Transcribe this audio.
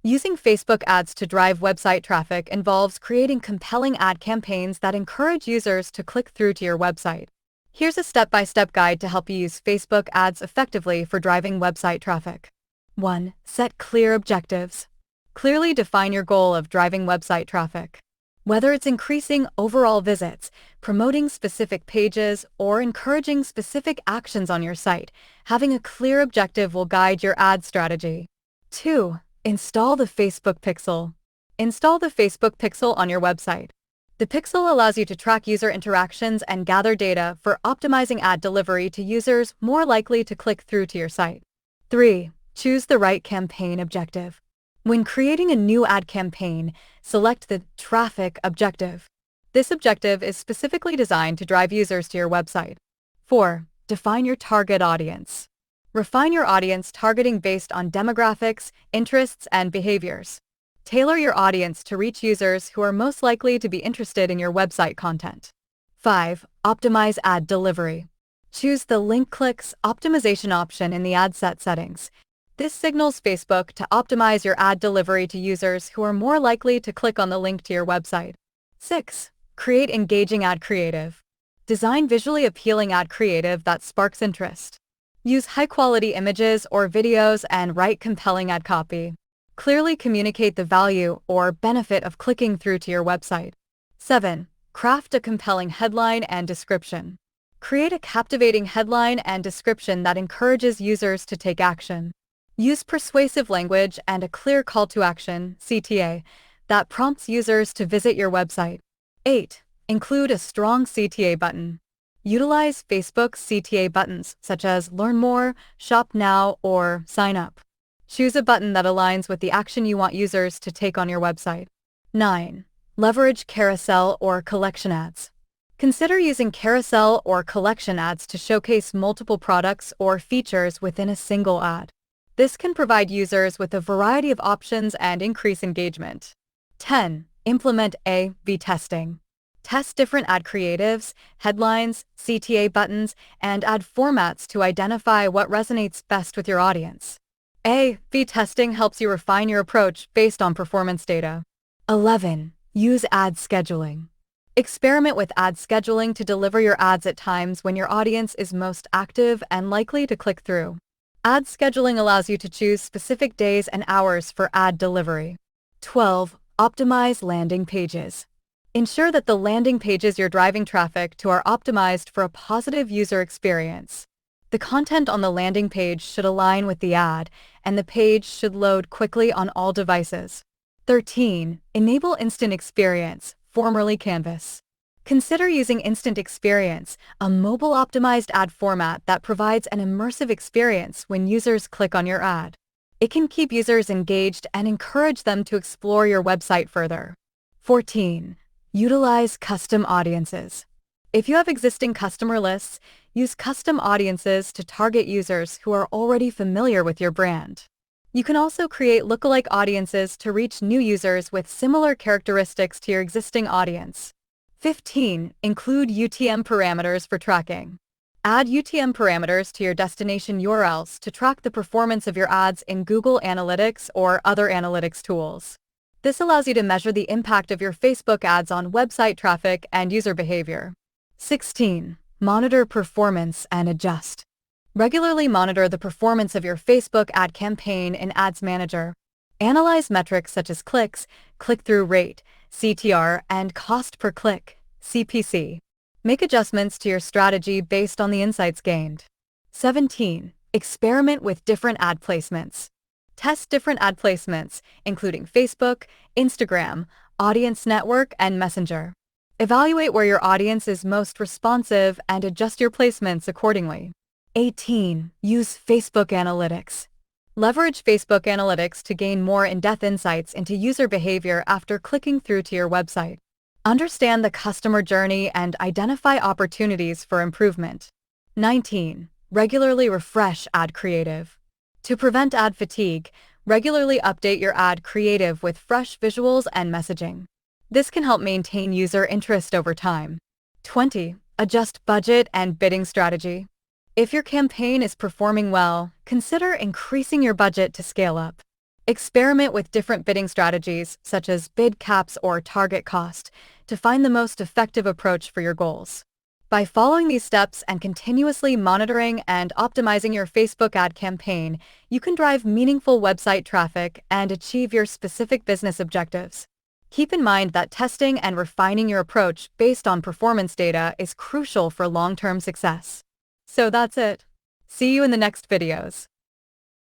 Using Facebook ads to drive website traffic involves creating compelling ad campaigns that encourage users to click through to your website. Here's a step-by-step guide to help you use Facebook ads effectively for driving website traffic. 1. Set clear objectives. Clearly define your goal of driving website traffic. Whether it's increasing overall visits, promoting specific pages, or encouraging specific actions on your site, having a clear objective will guide your ad strategy. 2. Install the Facebook Pixel. Install the Facebook Pixel on your website. The Pixel allows you to track user interactions and gather data for optimizing ad delivery to users more likely to click through to your site. 3. Choose the right campaign objective. When creating a new ad campaign, select the traffic objective. This objective is specifically designed to drive users to your website. 4. Define your target audience. Refine your audience targeting based on demographics, interests, and behaviors. Tailor your audience to reach users who are most likely to be interested in your website content. 5. Optimize ad delivery. Choose the link clicks optimization option in the ad set settings. This signals Facebook to optimize your ad delivery to users who are more likely to click on the link to your website. 6. Create engaging ad creative. Design visually appealing ad creative that sparks interest. Use high-quality images or videos and write compelling ad copy. Clearly communicate the value or benefit of clicking through to your website. 7. Craft a compelling headline and description. Create a captivating headline and description that encourages users to take action. Use persuasive language and a clear call to action, CTA, that prompts users to visit your website. 8. Include a strong CTA button. Utilize Facebook's CTA buttons, such as Learn More, Shop Now, or Sign Up. Choose a button that aligns with the action you want users to take on your website. 9. Leverage carousel or collection ads. Consider using carousel or collection ads to showcase multiple products or features within a single ad. This can provide users with a variety of options and increase engagement. 10. Implement A/B testing. Test different ad creatives, headlines, CTA buttons, and ad formats to identify what resonates best with your audience. A/B testing helps you refine your approach based on performance data. 11. Use ad scheduling. Experiment with ad scheduling to deliver your ads at times when your audience is most active and likely to click through. Ad scheduling allows you to choose specific days and hours for ad delivery. 12. Optimize landing pages. Ensure that the landing pages you're driving traffic to are optimized for a positive user experience. The content on the landing page should align with the ad, and the page should load quickly on all devices. 13. Enable Instant Experience, formerly Canvas. Consider using Instant Experience, a mobile-optimized ad format that provides an immersive experience when users click on your ad. It can keep users engaged and encourage them to explore your website further. 14. Utilize custom audiences. If you have existing customer lists, use custom audiences to target users who are already familiar with your brand. You can also create lookalike audiences to reach new users with similar characteristics to your existing audience. 15. Include UTM parameters for tracking. Add UTM parameters to your destination URLs to track the performance of your ads in Google Analytics or other analytics tools. This allows you to measure the impact of your Facebook ads on website traffic and user behavior. 16. Monitor performance and adjust. Regularly monitor the performance of your Facebook ad campaign in Ads Manager. Analyze metrics such as clicks, click-through rate, CTR, and cost per click, CPC. Make adjustments to your strategy based on the insights gained. 17. Experiment with different ad placements. Test different ad placements, including Facebook, Instagram, Audience Network, and Messenger. Evaluate where your audience is most responsive and adjust your placements accordingly. 18. Use Facebook Analytics. Leverage Facebook Analytics to gain more in-depth insights into user behavior after clicking through to your website. Understand the customer journey and identify opportunities for improvement. 19. Regularly refresh ad creative. To prevent ad fatigue, regularly update your ad creative with fresh visuals and messaging. This can help maintain user interest over time. 20. Adjust budget and bidding strategy. If your campaign is performing well, consider increasing your budget to scale up. Experiment with different bidding strategies, such as bid caps or target cost, to find the most effective approach for your goals. By following these steps and continuously monitoring and optimizing your Facebook ad campaign, you can drive meaningful website traffic and achieve your specific business objectives. Keep in mind that testing and refining your approach based on performance data is crucial for long-term success. So that's it. See you in the next videos.